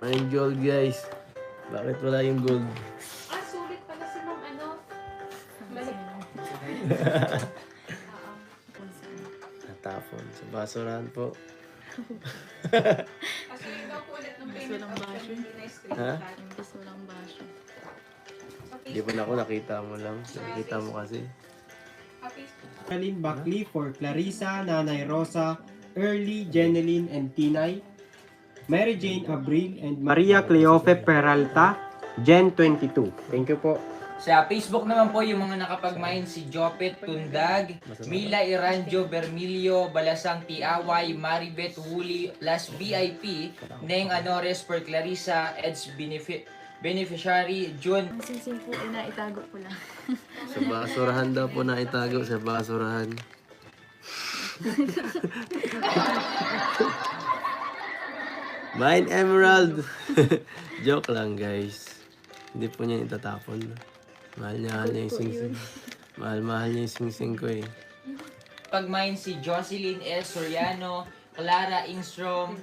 May gold guys. Bakit wala yung gold? Sulit pala si Ma'am Malik. Natapon. Sa basurahan po. Kasi yun daw po ulit ng payment Walang basyo. Ha? Imbes walang basyo. Hindi pa na ako. Nakita mo lang. Nakita mo kasi. Marilyn Buckley for Clarissa, Nanay Rosa, Early, Jeneline, and Tinay. Mary Jane Abril and Maria Cleofe Peralta, Gen 22. Thank you po. Sa Facebook naman po yung mga nakapag-mine si Jopet Tundag, Mila Iranjo Bermilio, Balasang Tiaway, Maribet Wuli, Las VIP, Neng Anores per Clarissa, Eds Beneficiary, June. Ang sing-sing po ay naitago ko lang. Sa basurahan daw po na itago. Sa basurahan. Mine Emerald. Joke lang guys. Hindi po niya itatapon. Mahal niya yung sing-sing. Mahal niya yung sing-sing ko eh. Pag-mine si Jocelyn L. Soriano, Clara Ingstrom,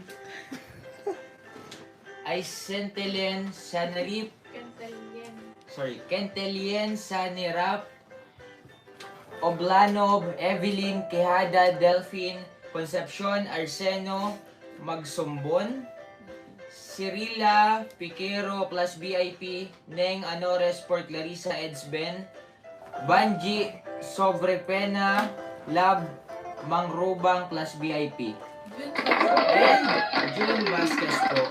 Aisentelen Sanarip, Kentelien Sanirap, Oblanov, Evelyn Quijada, Delphine, Concepcion Arseno, Magsumbon, Cirila Piquero plus VIP, Neng Anores for Clarissa Edsben, Banji Sobrepena, Lab Mangrubang plus VIP. And June Vasquez po.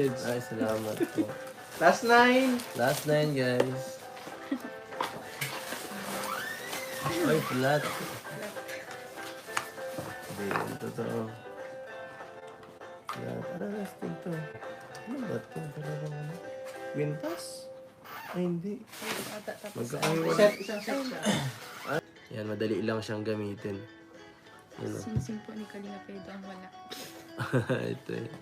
Kids, ay salamat po. Last 9. Last 9 guys. Ay, flat. Hindi yan totoo. Flat. Ararasting to. Ano ba ito? Talagang ano? Wintas? Ay, hindi. Magkakahiwalay. Isang set siya. Yan, madali lang siyang gamitin. Ano? Sing-sing po ni Kalinga Pedro ang wala. Ito eh.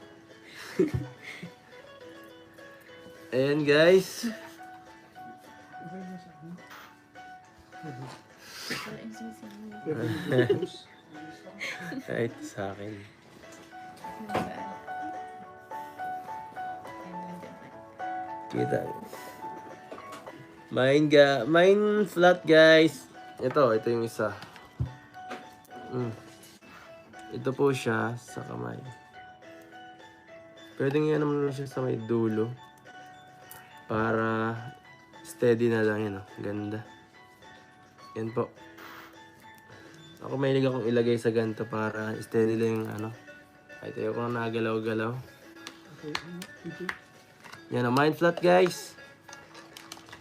Ayan guys. Wala yung sing-sing mo. Kahit sa akin. Kita. Mine flat guys. Ito yung isa. Ito po siya sa kamay. Pwede nga naman siya sa may dulo. Para steady na lang yun. Ganda. Yan po. Ako mahilig akong ilagay sa ganito para steady lang yung ano. Kahit ayoko na nagalaw-galaw. Yan ang mine flat guys.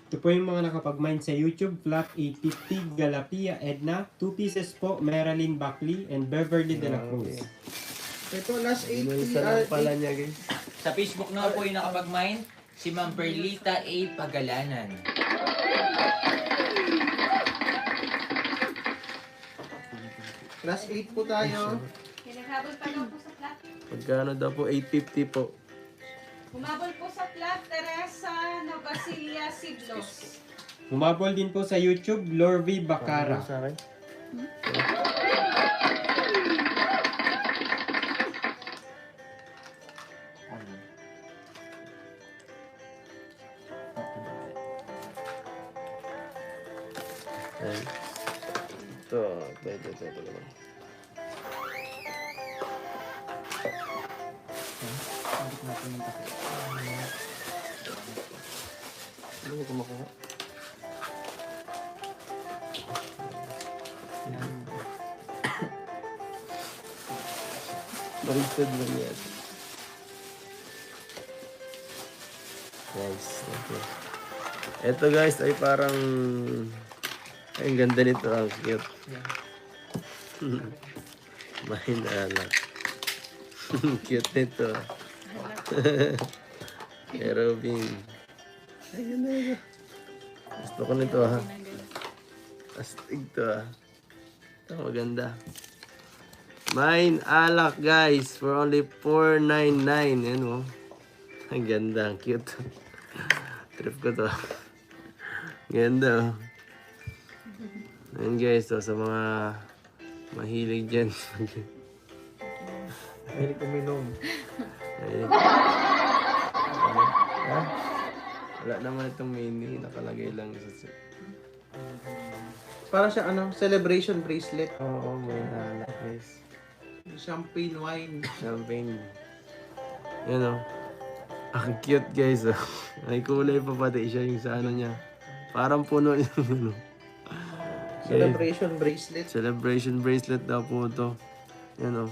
Ito po yung mga nakapag-mine sa YouTube. Flat 850, Galapia, Edna. 2 pieces po, Marilyn Buckley and Beverly De La Cruz. Ito, last 8. Isa lang pala niya guys. Sa Facebook naman po yung nakapag-mine si Ma'am Perlita A. Pagalanan. Last 8 po tayo. Pinaghabol pa daw po sa flat. Magkano daw po? 850 po. Humabol po sa flat, Teresa Navasilia Siglos. Humabol din po sa YouTube, Lorvi Bacara. Sa akin? Ayan. Ito. Ano ko kumakuha? Baliktad lang yan. Nice. Okay. Ito guys ay parang... Ay, ang ganda nito. Ang cute. Mahinala. Cute nito. Kay Robin. Ay, ganda nito. Gusto ko nito ha. Astig to ha. Ito maganda. Mine alak guys for only $4.99. Yan o. Ang ganda, ang cute. Trip ko to. Ganda, oh. Ayan guys, so, sa mga mahilig dyan. Mahilig uminom. Ayun. Ha? Wala naman itong mini. Nakalagay lang sa... Para siya celebration bracelet. Oo, may nakalak guys. Champagne wine. Champagne. Yan o. Ang cute guys. Oh. May kulay pa pati siya yung sa ano niya. Parang puno yung ano. Celebration bracelet. Celebration bracelet daw po ito. Yan o.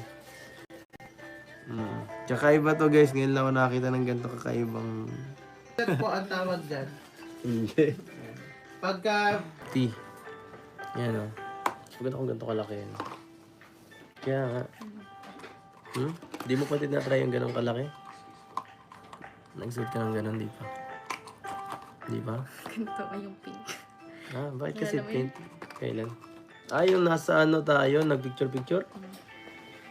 Kakaiba to guys. Ngayon lang ako nakakita ng ganito kakaibang... Bracelet po ang tawag dyan. Hindi. Pagka T. Yan o. Maganda kung ganito kalaki yan. Kaya nga. Di mo pati na-try yung ganong kalaki? Nag-suit ka ng ganon, di pa? Di ba? Ganito ay yung pink. Ah, bakit kasi Kilala mo pink? Kailan? Ah, yung nasa ano tayo, nag-picture-picture?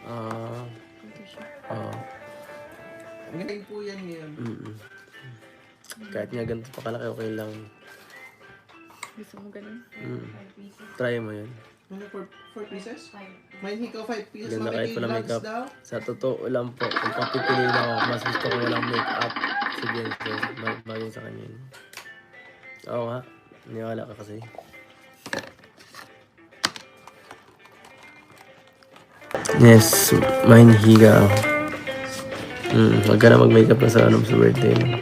Ah, Ito siya. oo. ngayon po yan ngayon. Kahit nga ganito pa kalaki, okay lang. Gusto mo ganun? Try mo yun. Ano, 4 pieces? May hikaw 5 pieces. Ganda kahit Makiking pala vlogs makeup. daw. Sa totoo lang po, kung papipiliin ako, mas gusto ko walang make-up. Si Bianco, bagay sa kanya yun. Oo nga, niwala ka kasi. Yes, mine higa. Wag ka na mag-makeup na sa sa birthday mo.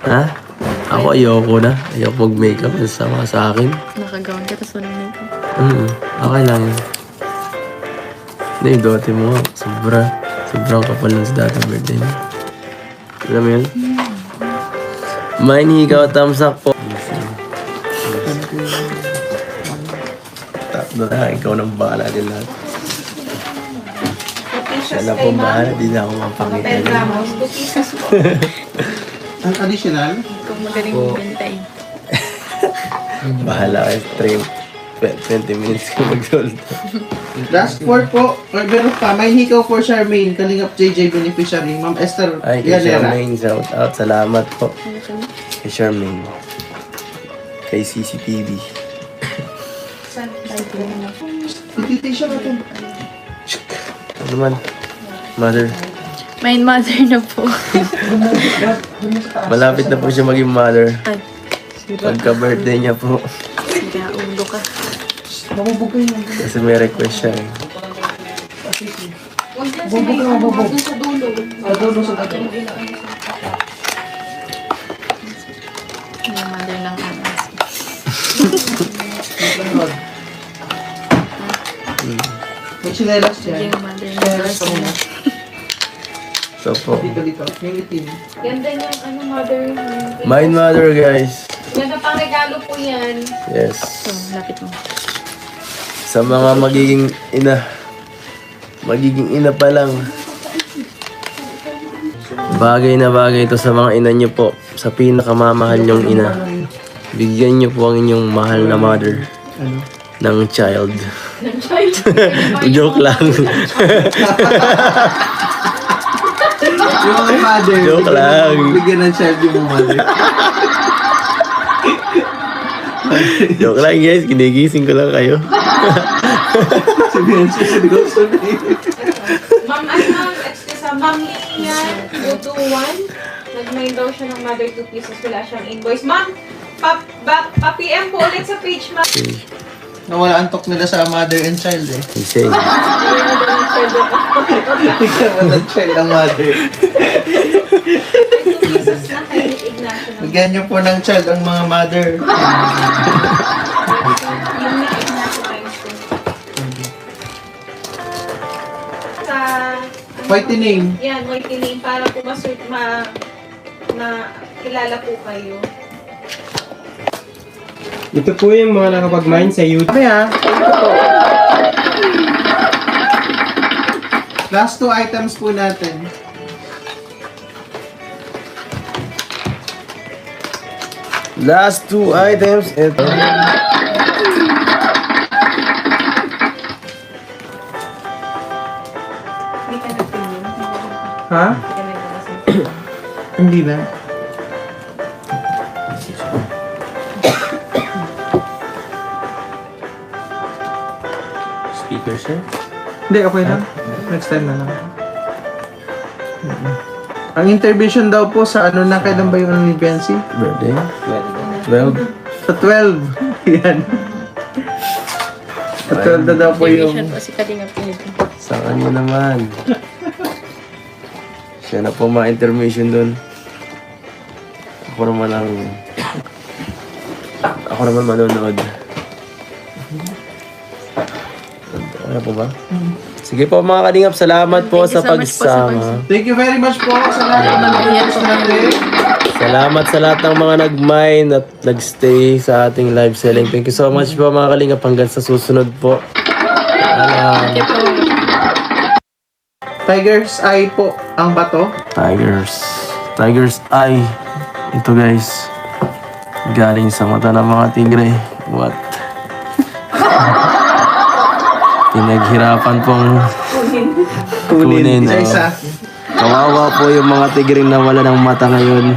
Ha? Ako ayoko na. Ayoko mag-makeup. Sama sa akin. Nakagawan ka tapos walang makeup. Okay lang yun. Hindi, yung dati mo nga. Sobrang kapal lang sa dati birthday mo. Alam mo yun? Mine higa, thumbs up po. Tatlo na, ikaw nang bahala din lahat. Siya na po bahala, di na ako mapakita. Ang additional, Kung magaling magbenta eh. Bahala kayo, stream. 20 minutes ko mag-sold. last 4 po. Or meron pa, may hikaw for Charmaine, Kalingap JJ beneficiary, Ma'am Esther Ay, kay Yanera. Charmaine, shout out. Salamat po. Ano siya? Kay Charmaine. Kay CCTV. Invitation natin. Ano man? Mother. My mother na po. Malapit na po siya maging mother. Ay, Pagka-birthday niya po. sira ulo ka. Mabubugay mo. Kasi may request siya eh. My mother ng anas. May chinelas siya. Yung mother ng Chinelas anas. ka muna. So po. Dito. Yung itim. Ganda niyang mother. Mine mother guys. Ganda pang regalo po yan. Yes. So, lapit mo. Sa mga magiging ina. Magiging ina pa lang. Bagay na bagay ito sa mga ina niyo po. Sa pinakamamahal niyong ina. Bigyan niyo po ang inyong mahal na mother. Ng child. Joke lang. Yung mga mother. Joke lang. Bigyan ng child yung mga mother. Joke lang guys. Kinigising ko lang kayo. Sabihan siya sa negosyo na yun. Ma'am, Ma'am Lia, Butuan. Nag-mail daw siya ng mother 2 pieces. Wala siyang invoice. Ma'am, pa-PM po ulit sa page, ma'am. Okay. Nawala antok nila sa mother and child eh. Say. Bigyan mo ng child ang mother. 2 pieces na kay Ignacio. Bigyan niyo po ng child ang mga mother. Yung ni Ignacio times 2. Sa... Whitening. Yan, whitening. Para po kilala po kayo. Ito po yung mga nakapag-mine sa YouTube. Okay ha. Last 2 items po natin. Last 2 items. Ito. Hindi ka nagpilin. Ha? Hindi ka nagpilin. Hindi na. Speaker, sir? Hindi, okay lang. Next time na lang. Ang intervention daw po sa ano na, kailan ba yung ano ni Bensi? Birthday? 12? Sa 12. Yan. Sa 12 na daw po yung... Division po si Kalingap Philippines. Sa kanya naman. Siya na po ma-intermission dun. Ako naman ang... Ako naman manonood. Ano po ba? Sige po mga kalingap, salamat po sa Thank you so much po sa pagsama. Thank you very much po sa lahat ng nanonood natin. Salamat sa lahat ng mga nag-mine at nag-stay sa ating live selling. Thank you so much po mga kalingap. Hanggang sa susunod po. Tiger's Eye po ang bato. Tiger's Eye. Ito guys. Galing sa mata ng mga tigre. What? Pinaghirapan pong kunin. Isa-isa. Kawawa po yung mga tigre na wala ng mata ngayon.